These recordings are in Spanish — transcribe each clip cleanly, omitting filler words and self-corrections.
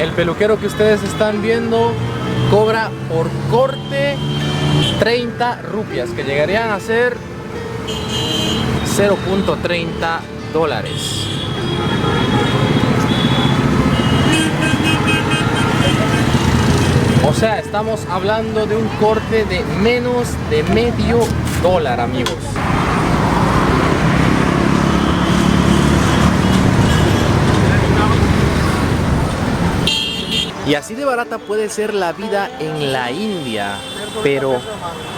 El peluquero que ustedes están viendo cobra por corte 30 rupias, que llegarían a ser 0.30 dólares. O sea, estamos hablando de un corte de menos de medio dólar, amigos. Y así de barata puede ser la vida en la India, pero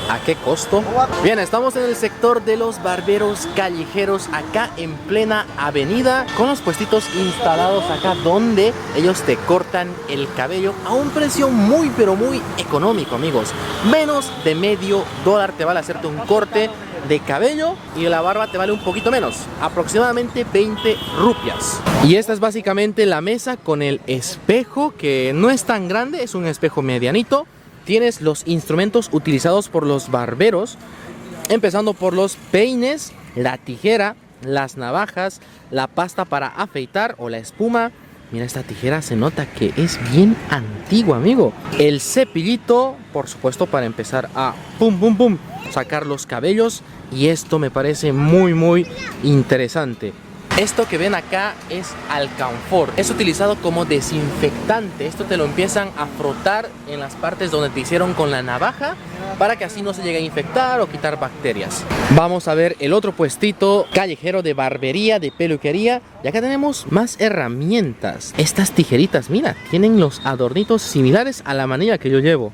¿a qué costo? Bien, estamos en el sector de los barberos callejeros, acá en plena avenida, con los puestitos instalados acá donde ellos te cortan el cabello a un precio muy pero muy económico, amigos. Menos de medio dólar te vale hacerte un corte de cabello y la barba te vale un poquito menos, aproximadamente 20 rupias. Y esta es básicamente la mesa con el espejo, que no es tan grande, es un espejo medianito. Tienes los instrumentos utilizados por los barberos, empezando por los peines, la tijera, las navajas, la pasta para afeitar o la espuma. Mira, esta tijera se nota que es bien antigua, amigo. El cepillito, por supuesto, para empezar a sacar los cabellos. Y esto me parece muy interesante. Esto que ven acá es alcanfor. Es utilizado como desinfectante. Esto te lo empiezan a frotar en las partes donde te hicieron con la navaja, para que así no se llegue a infectar o quitar bacterias. Vamos a ver el otro puestito callejero de barbería, de peluquería. Y acá tenemos más herramientas. Estas tijeritas, mira, tienen los adornitos similares a la manilla que yo llevo.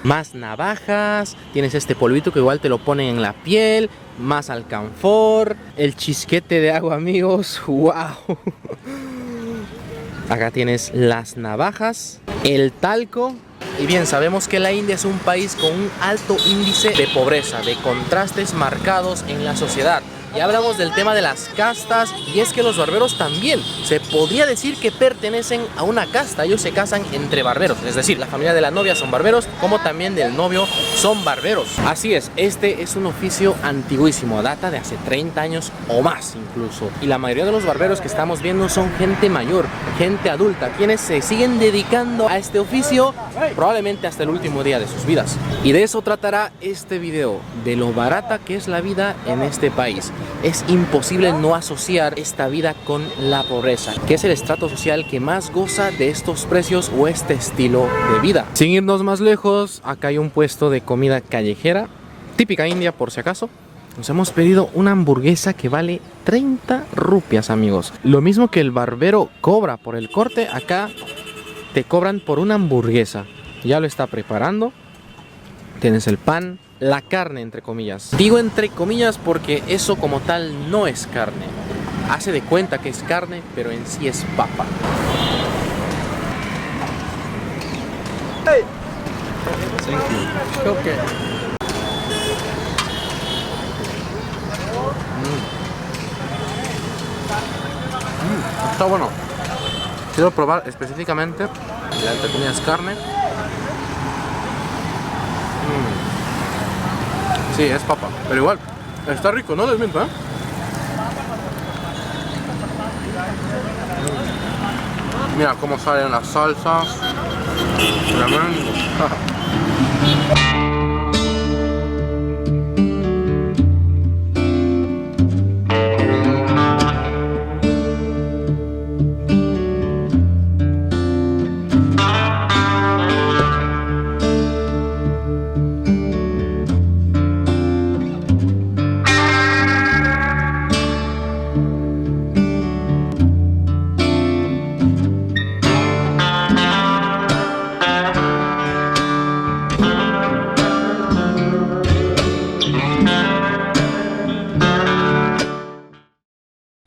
Más navajas. Tienes este polvito que igual te lo ponen en la piel. Más alcanfor. El chisquete de agua, amigos. ¡Wow! Acá tienes las navajas. El talco. Y bien, sabemos que la India es un país con un alto índice de pobreza, de contrastes marcados en la sociedad. Y hablamos del tema de las castas, y es que los barberos también se podría decir que pertenecen a una casta. Ellos se casan entre barberos, es decir, la familia de la novia son barberos, como también del novio son barberos. Así es, este es un oficio antiguísimo, data de hace 30 años o más incluso. Y la mayoría de los barberos que estamos viendo son gente mayor, gente adulta, quienes se siguen dedicando a este oficio probablemente hasta el último día de sus vidas. Y de eso tratará este video, de lo barata que es la vida en este país. Es imposible no asociar esta vida con la pobreza, que es el estrato social que más goza de estos precios o este estilo de vida. Sin irnos más lejos, acá hay un puesto de comida callejera, típica india por si acaso. Nos hemos pedido una hamburguesa que vale 30 rupias, amigos. Lo mismo que el barbero cobra por el corte, acá te cobran por una hamburguesa. Ya lo está preparando. Tienes el pan, la carne, entre comillas. Digo entre comillas porque eso como tal no es carne. Hace de cuenta que es carne, pero en sí es papa. Hey. Thank you. Okay. Está bueno. Quiero probar específicamente la entre comillas carne. Sí, es papa, pero igual está rico, no les miento, ¿eh? Mira cómo salen las salsas. Tremendo.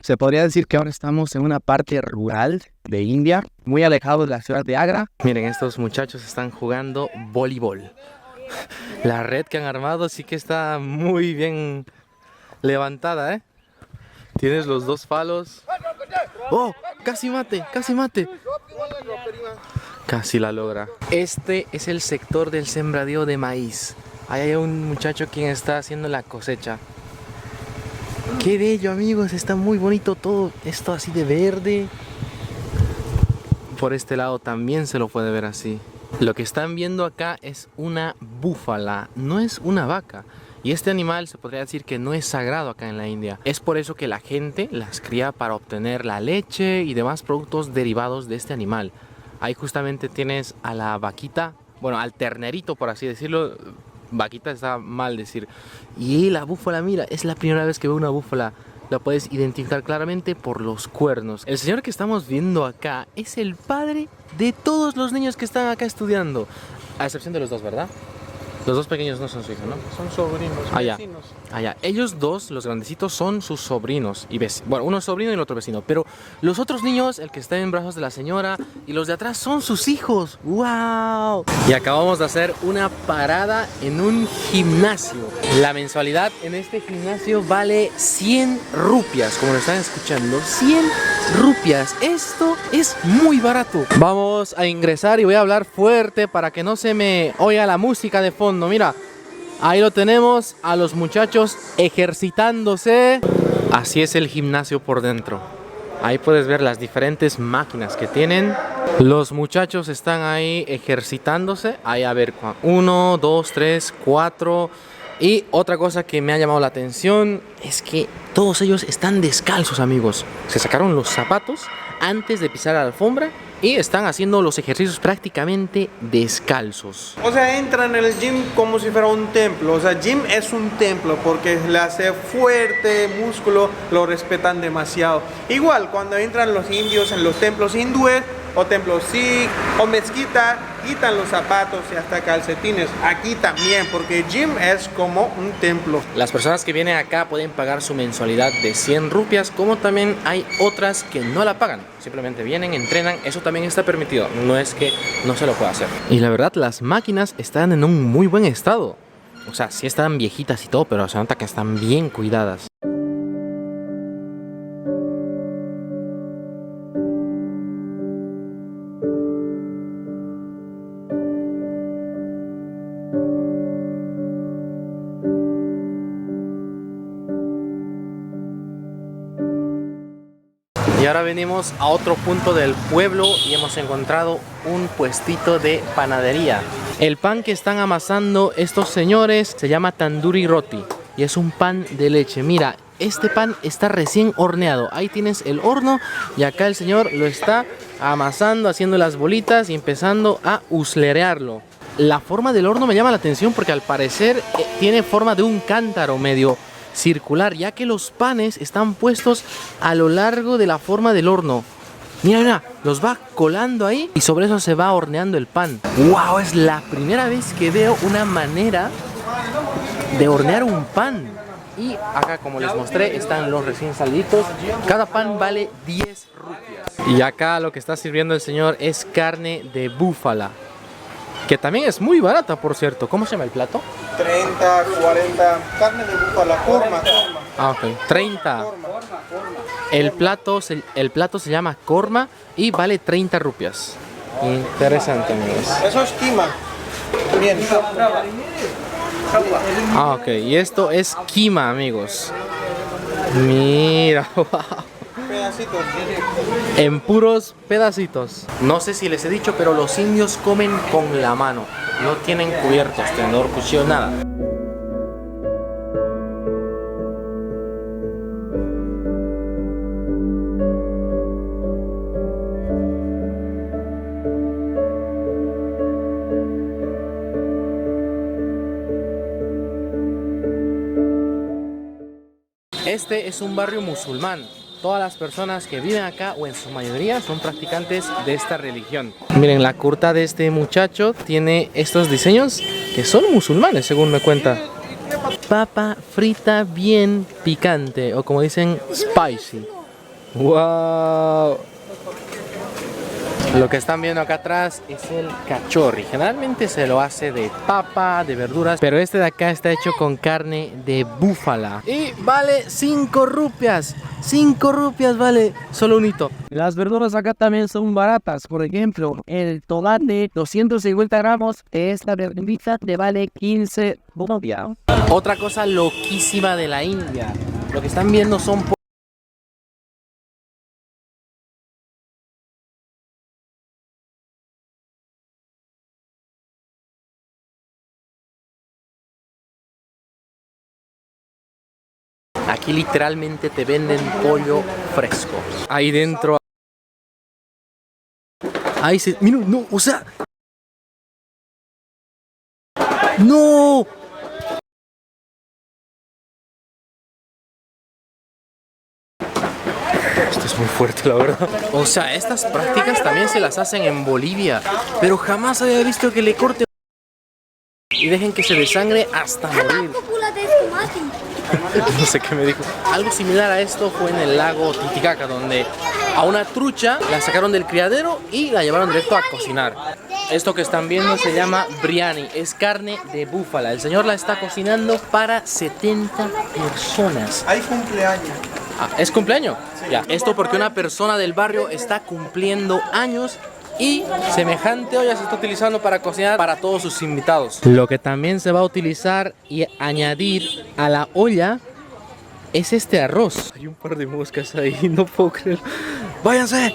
Se podría decir que ahora estamos en una parte rural de India, muy alejado de la ciudad de Agra. Miren, estos muchachos están jugando voleibol. La red que han armado sí que está muy bien levantada, ¿eh? Tienes los dos palos. ¡Oh! ¡Casi mate! ¡Casi mate! Casi la logra. Este es el sector del sembradío de maíz. Ahí hay un muchacho quien está haciendo la cosecha. ¡Qué bello, amigos! Está muy bonito todo esto así de verde. por este lado también se lo puede ver así. Lo que están viendo acá es una búfala, no es una vaca. Y este animal se podría decir que no es sagrado acá en la India. Es por eso que la gente las cría para obtener la leche y demás productos derivados de este animal. Ahí justamente tienes a la vaquita, bueno, al ternerito por así decirlo. Vaquita está mal decir. Y la búfala, mira, es la primera vez que veo una búfala. La puedes identificar claramente por los cuernos. El señor que estamos viendo acá es el padre de todos los niños que están acá estudiando. A excepción de los dos, ¿verdad? Los dos pequeños no son su hijo, ¿no? Son sobrinos, vecinos. Allá. Ellos dos, los grandecitos, son sus sobrinos. Y bueno, uno es sobrino y el otro vecino. Pero los otros niños, el que está en brazos de la señora y los de atrás, son sus hijos. ¡Wow! Y acabamos de hacer una parada en un gimnasio. La mensualidad en este gimnasio vale 100 rupias, como lo están escuchando. 100 rupias. Esto es muy barato. Vamos a ingresar y voy a hablar fuerte para que no se me oiga la música de fondo. Mira, ahí lo tenemos a los muchachos ejercitándose. Así es el gimnasio por dentro. Ahí puedes ver las diferentes máquinas que tienen. Los muchachos están ahí ejercitándose. Ahí a ver, 1, 2, 3, 4. Y otra cosa que me ha llamado la atención es que todos ellos están descalzos, amigos. Se sacaron los zapatos antes de pisar la alfombra y están haciendo los ejercicios prácticamente descalzos. O sea, entran en el gym como si fuera un templo. O sea, gym es un templo porque le hace fuerte, músculo, lo respetan demasiado. Igual, cuando entran los indios en los templos hindúes o templos sikh o mezquita, quitan los zapatos y hasta calcetines. Aquí también, porque gym es como un templo. Las personas que vienen acá pueden pagar su mensualidad de 100 rupias, como también hay otras que no la pagan. Simplemente vienen, entrenan, eso también está permitido. No es que no se lo pueda hacer. Y la verdad, las máquinas están en un muy buen estado. O sea, sí están viejitas y todo, pero se nota que están bien cuidadas. Y ahora venimos a otro punto del pueblo y hemos encontrado un puestito de panadería. El pan que están amasando estos señores se llama tandoori roti y es un pan de leche. Mira, este pan está recién horneado. Ahí tienes el horno y acá el señor lo está amasando, haciendo las bolitas y empezando a uslerearlo. La forma del horno me llama la atención porque al parecer tiene forma de un cántaro medio circular, ya que los panes están puestos a lo largo de la forma del horno. Mira, mira, los va colando ahí y sobre eso se va horneando el pan. ¡Wow! Es la primera vez que veo una manera de hornear un pan. Y acá, como les mostré, están los recién saliditos. Cada pan vale 10 rupias. Y acá lo que está sirviendo el señor es carne de búfala, que también es muy barata, por cierto. ¿Cómo se llama el plato? 30, 40, carne de búfala, korma. Ah, ok. 30. El plato se llama korma y vale 30 rupias. Interesante, amigos. Eso es kima. Bien. Ah, ok. Y esto es kima, amigos. Mira, wow. Pedacitos. En puros pedacitos. No sé si les he dicho, pero los indios comen con la mano. No tienen cubiertos, tenedor, cuchillo, nada. Este es un barrio musulmán. Todas las personas que viven acá, o en su mayoría, son practicantes de esta religión. Miren, la kurta de este muchacho tiene estos diseños que son musulmanes, según me cuenta. Papa frita bien picante, o como dicen, spicy. ¡Wow! Lo que están viendo acá atrás es el cachorri. Generalmente se lo hace de papa, de verduras, pero este de acá está hecho con carne de búfala. Y vale 5 rupias. 5 rupias vale solo un hito. Las verduras acá también son baratas. Por ejemplo, el tomate 250 gramos de esta verdurita te vale 15 rupias. Otra cosa loquísima de la India. Lo que están viendo son Aquí literalmente te venden pollo fresco. Ahí dentro. Ahí se... Mira, no, o sea... ¡No! Esto es muy fuerte, la verdad. O sea, estas prácticas también se las hacen en Bolivia. Pero jamás había visto que le corten y dejen que se desangre hasta morir. No sé qué me dijo. Algo similar a esto fue en el lago Titicaca, donde a una trucha la sacaron del criadero y la llevaron directo a cocinar. Esto que están viendo se llama biryani, es carne de búfala. El señor la está cocinando para 70 personas. Hay cumpleaños. Ah, ¿es cumpleaños? Sí. Ya, esto porque una persona del barrio está cumpliendo años y semejante olla se está utilizando para cocinar para todos sus invitados. Lo que también se va a utilizar y añadir a la olla es este arroz. Hay un par de moscas ahí, no puedo creer. ¡Váyanse!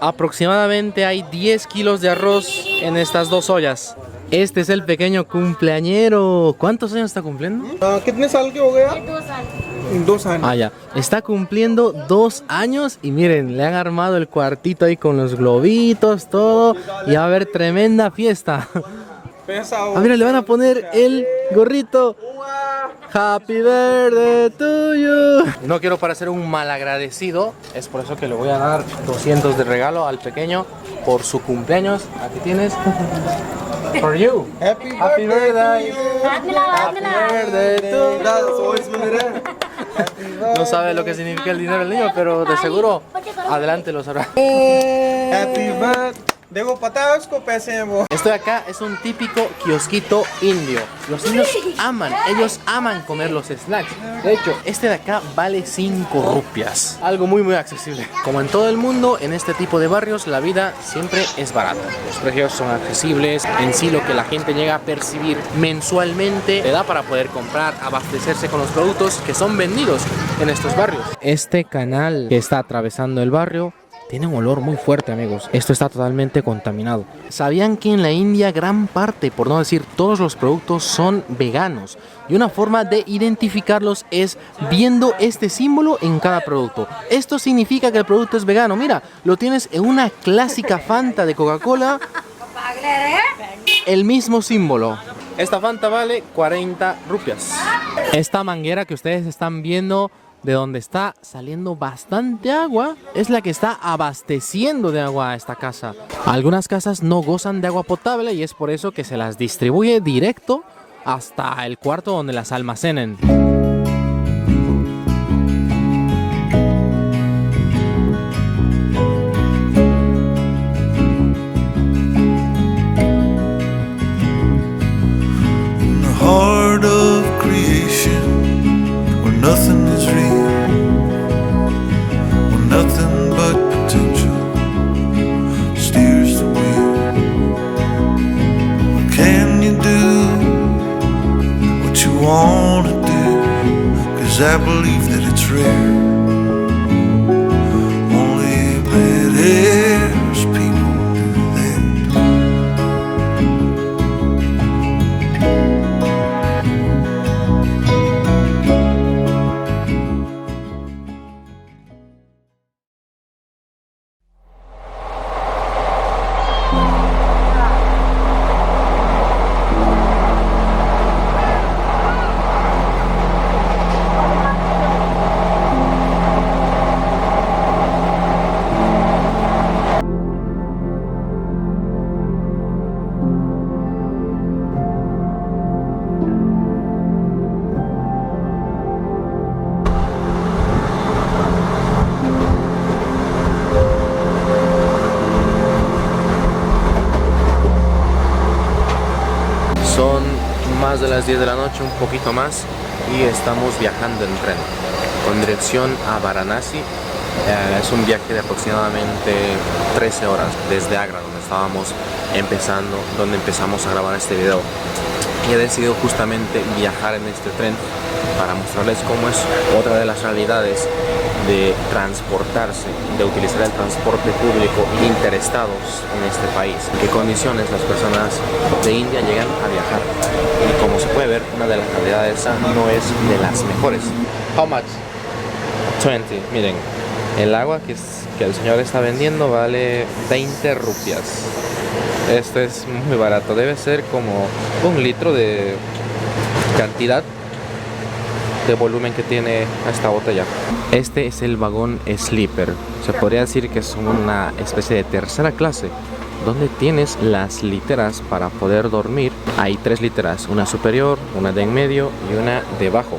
Aproximadamente hay 10 kilos de arroz en estas dos ollas. Este es el pequeño cumpleañero. ¿Cuántos años está cumpliendo? ¿Kiतने साल के हो गए आप? 2 años. Ah, ya. Está cumpliendo 2 años y miren, le han armado el cuartito ahí con los globitos, todo. Y va a haber tremenda fiesta. Ah, mira, le van a poner el gorrito. Happy birthday to you. No quiero parecer un malagradecido, es por eso que le voy a dar 200 de regalo al pequeño por su cumpleaños. Aquí tienes. For you. Happy birthday. Happy birthday to you. No sabe lo que significa el dinero el niño, pero de seguro adelante lo sabrá. Happy birthday. देखो पता है उसको पैसे हैं वो. Esto de acá es un típico kiosquito indio. Los indios ellos aman comer los snacks. De hecho, este de acá vale 5 rupias. Algo muy accesible. Como en todo el mundo, en este tipo de barrios la vida siempre es barata. Los precios son accesibles. En sí lo que la gente llega a percibir mensualmente le da para poder comprar, abastecerse con los productos que son vendidos en estos barrios. Este canal que está atravesando el barrio tiene un olor muy fuerte, amigos. Esto está totalmente contaminado. ¿Sabían que en la India gran parte, por no decir todos los productos, son veganos? Y una forma de identificarlos es viendo este símbolo en cada producto. Esto significa que el producto es vegano. Mira, lo tienes en una clásica Fanta de Coca-Cola. El mismo símbolo. Esta Fanta vale 40 rupias. Esta manguera que ustedes están viendo, de donde está saliendo bastante agua, es la que está abasteciendo de agua a esta casa. Algunas casas no gozan de agua potable y es por eso que se las distribuye directo hasta el cuarto donde las almacenen. In the heart of creation, where nothing is real, nothing but potential steers the wheel. What can you do? What you wanna do? 'Cause I believe that it's rare. Only badass people do that. Son más de las 10 de la noche, un poquito más, y estamos viajando en tren con dirección a Varanasi. Es un viaje de aproximadamente 13 horas desde Agra, donde estábamos donde empezamos a grabar este video. Y he decidido justamente viajar en este tren para mostrarles cómo es otra de las realidades de transportarse, de utilizar el transporte público interestados en este país. En qué condiciones las personas de India llegan a viajar. Y como se puede ver, una de las realidades no es de las mejores. How much? 20. Miren, el agua que el señor está vendiendo vale 20 rupias. Este es muy barato. Debe ser como 1 litro de cantidad de volumen que tiene esta botella. Este es el vagón sleeper. Se podría decir que es una especie de tercera clase, donde tienes las literas para poder dormir. Hay 3 literas, una superior, una de en medio y una debajo.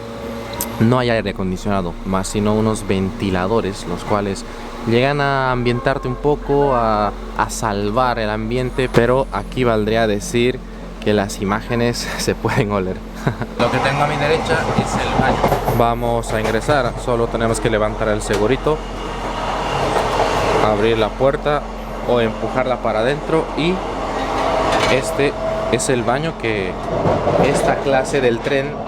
No hay aire acondicionado, más sino unos ventiladores, los cuales llegan a ambientarte un poco, a salvar el ambiente, pero aquí valdría decir que las imágenes se pueden oler. Lo que tengo a mi derecha es el baño. Vamos a ingresar, solo tenemos que levantar el segurito, abrir la puerta o empujarla para adentro, y este es el baño que esta clase del tren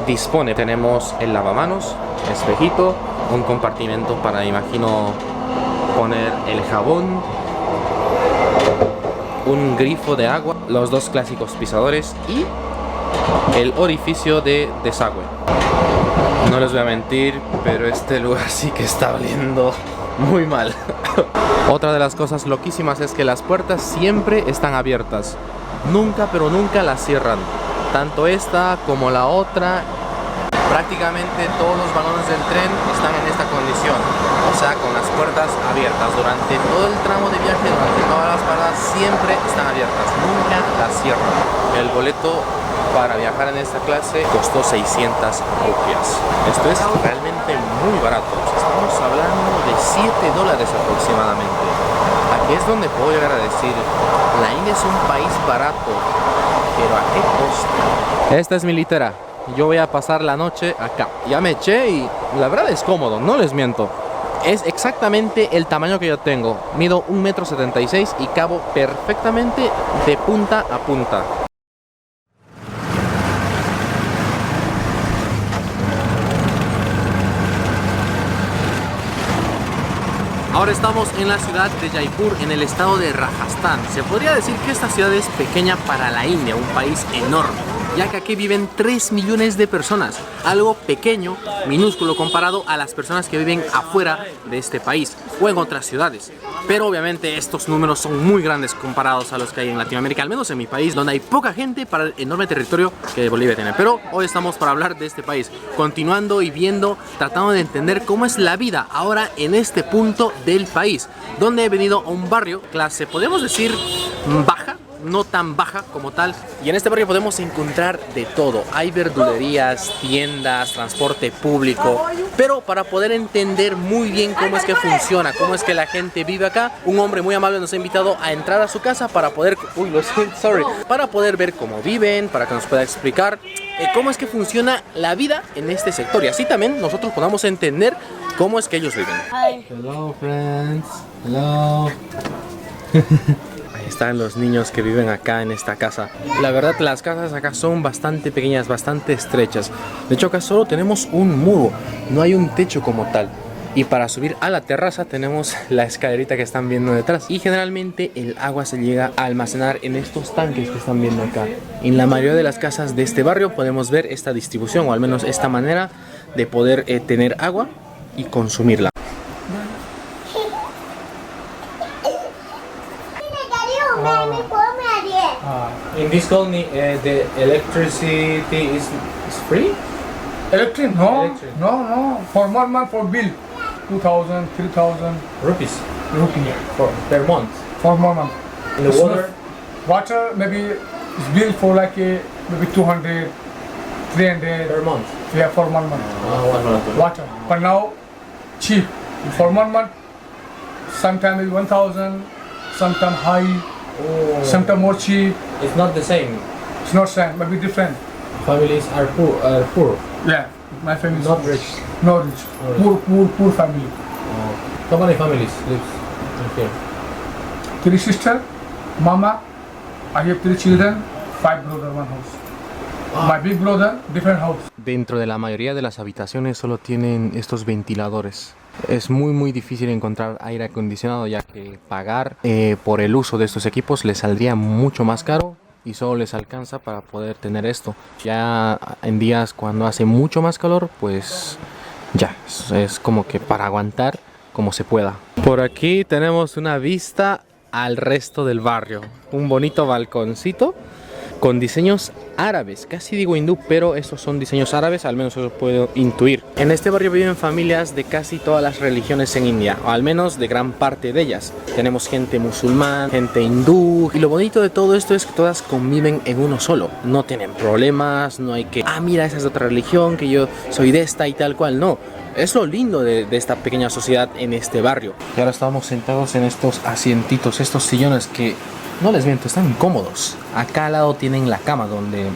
dispone. Tenemos el lavamanos, espejito, un compartimento para, imagino, poner el jabón, un grifo de agua, los 2 clásicos pisadores y el orificio de desagüe. No les voy a mentir, pero este lugar sí que está oliendo muy mal. Otra de las cosas loquísimas es que las puertas siempre están abiertas. Nunca, pero nunca las cierran. Tanto esta como la otra. Prácticamente todos los vagones del tren están en esta condición, o sea, con las puertas abiertas. Durante todo el tramo de viaje, durante todas las paradas, siempre están abiertas, nunca las cierran. El boleto para viajar en esta clase costó 600 rupias. Esto es realmente muy barato. Estamos hablando de $7 aproximadamente. Aquí es donde puedo llegar a decir, la India es un país barato, pero ¿a qué costo? Esta es mi litera. Yo voy a pasar la noche acá. Ya me eché y la verdad es cómodo, no les miento. Es exactamente el tamaño que yo tengo. Mido 1,76 m y cabo perfectamente de punta a punta. Ahora estamos en la ciudad de Jaipur, en el estado de Rajasthan. Se podría decir que esta ciudad es pequeña para la India, un país enorme, ya que aquí viven 3 millones de personas, algo pequeño, minúsculo comparado a las personas que viven afuera de este país o en otras ciudades. Pero obviamente estos números son muy grandes comparados a los que hay en Latinoamérica, al menos en mi país, donde hay poca gente para el enorme territorio que Bolivia tiene. Pero hoy estamos para hablar de este país, continuando y viendo, tratando de entender cómo es la vida ahora en este punto del país, donde he venido a un barrio, clase, podemos decir, baja, no tan baja como tal, y en este barrio podemos encontrar de todo. Hay verdulerías, tiendas, transporte público, pero para poder entender muy bien cómo es que funciona, cómo es que la gente vive acá, un hombre muy amable nos ha invitado a entrar a su casa para poder, para poder ver cómo viven, para que nos pueda explicar cómo es que funciona la vida en este sector, y así también nosotros podamos entender cómo es que ellos viven. Hello friends, hello. Ahí están los niños que viven acá en esta casa. La verdad, las casas acá son bastante pequeñas, bastante estrechas. De hecho, acá solo tenemos un muro, no hay un techo como tal. Y para subir a la terraza tenemos la escalerita que están viendo detrás. Y generalmente el agua se llega a almacenar en estos tanques que están viendo acá. En la mayoría de las casas de este barrio podemos ver esta distribución, o al menos esta manera de poder tener agua y consumirla. In this colony, the electricity is free? Electric? No, no. For 1 month for bill, 2,000, 3,000 Rupees rupee per month. for 1 month. In the water? Water maybe it's bill for like maybe 200, 300 Per month. Yeah, for 1 month. 1 month. Water. But now cheap. For 1 month, sometimes it's 1,000, sometimes high, sometimes more cheap. It's not the same. It's not same, maybe different. Families are poor. Yeah, my family is Not rich. Not rich. Poor family. How many families lives in here? 3 sisters, mama. I have 3 children, 5 brothers, 1 house. My big brother, different house. Dentro de la mayoría de las habitaciones solo tienen estos ventiladores. Es muy difícil encontrar aire acondicionado, ya que pagar por el uso de estos equipos les saldría mucho más caro y solo les alcanza para poder tener esto. Ya en días cuando hace mucho más calor, pues ya es como que para aguantar como se pueda. Por aquí tenemos una vista al resto del barrio, un bonito balconcito con diseños árabes, casi digo hindú, pero estos son diseños árabes, al menos eso puedo intuir. En este barrio viven familias de casi todas las religiones en India, o al menos de gran parte de ellas. Tenemos gente musulmán, gente hindú, y lo bonito de todo esto es que todas conviven en uno solo. No tienen problemas, no hay que, mira, esa es otra religión, que yo soy de esta y tal cual, no. Es lo lindo de esta pequeña sociedad en este barrio. Y ahora estamos sentados en estos asientitos, estos sillones que, no les miento, están incómodos. Acá al lado tienen la cama donde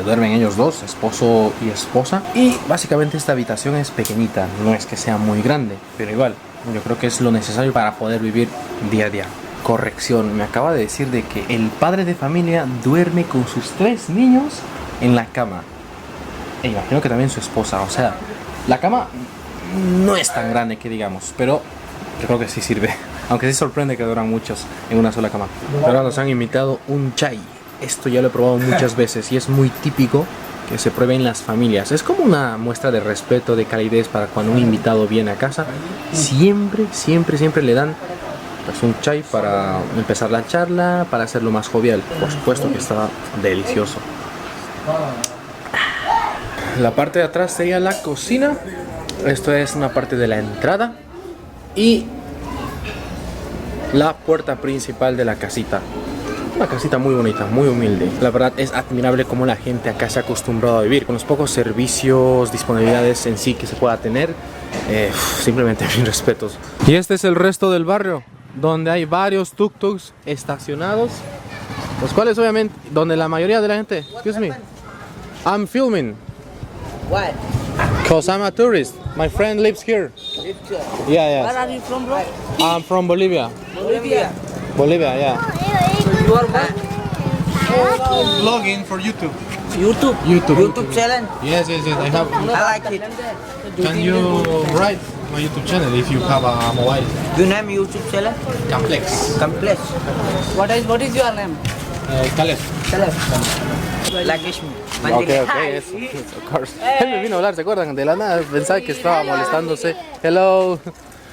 duermen ellos dos, esposo y esposa. Y básicamente esta habitación es pequeñita, no es que sea muy grande, pero igual, yo creo que es lo necesario para poder vivir día a día. Corrección, me acaba de decir de que el padre de familia duerme con sus 3 niños en la cama. E imagino que también su esposa, o sea, la cama no es tan grande que digamos, pero yo creo que sí sirve. Aunque sí sorprende que duran muchos en una sola cama. Ahora nos han invitado un chai. Esto ya lo he probado muchas veces y es muy típico que se pruebe en las familias. Es como una muestra de respeto, de calidez para cuando un invitado viene a casa. Siempre le dan pues un chai para empezar la charla, para hacerlo más jovial. Por supuesto que está delicioso. La parte de atrás sería la cocina. Esto es una parte de la entrada. Y la puerta principal de la casita. Una casita muy bonita, muy humilde. La verdad es admirable cómo la gente acá se ha acostumbrado a vivir. Con los pocos servicios, disponibilidades en sí que se pueda tener. Simplemente mis respetos. Y este es el resto del barrio, donde hay varios tuk-tuks estacionados. Los cuales obviamente, donde la mayoría de la gente... Excuse me. I'm filming. What? Because I'm a tourist. My friend lives here. Yeah. Where are you from, bro? I'm from Bolivia. Bolivia. Bolivia, yeah. So you are what? Vlogging for YouTube. YouTube. YouTube channel. Yes. I have. I like it. Can you write my YouTube channel if you have a mobile? You name YouTube channel? Complex. Complex. What is your name? Caleb. Lakshmi. Okay, yes, of course. Él me vino a hablar, ¿se acuerdan? De la nada pensaba que estaba molestándose. Hello.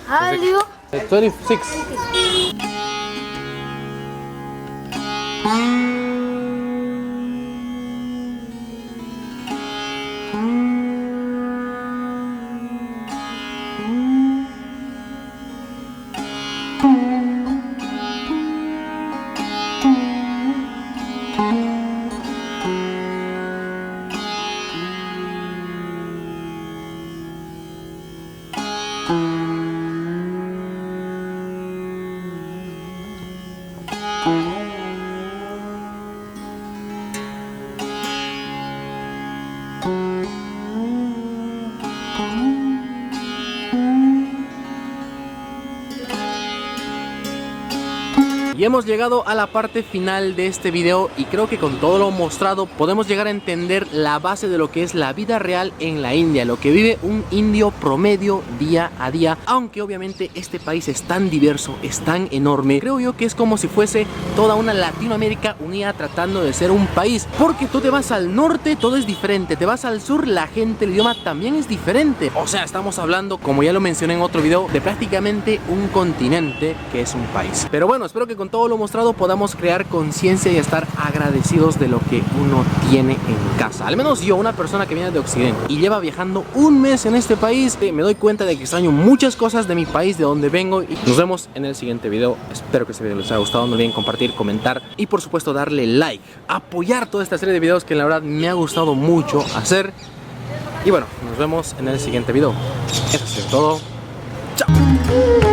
How are you? 26. Y hemos llegado a la parte final de este video y creo que con todo lo mostrado podemos llegar a entender la base de lo que es la vida real en la India, lo que vive un indio promedio día a día. Aunque obviamente este país es tan diverso, es tan enorme, creo yo que es como si fuese toda una Latinoamérica unida tratando de ser un país. Porque tú te vas al norte, todo es diferente, te vas al sur, la gente, el idioma también es diferente. O sea, estamos hablando, como ya lo mencioné en otro video, de prácticamente un continente que es un país. Pero bueno, espero que con todo lo mostrado podamos crear conciencia y estar agradecidos de lo que uno tiene en casa. Al menos yo, una persona que viene de Occidente y lleva viajando un mes en este país, me doy cuenta de que extraño muchas cosas de mi país, de donde vengo. Y nos vemos en el siguiente video. Espero que este video les haya gustado. No olviden compartir, comentar y por supuesto darle like, apoyar toda esta serie de videos que la verdad me ha gustado mucho hacer. Y bueno, nos vemos en el siguiente video. Eso ha sido todo. Chao.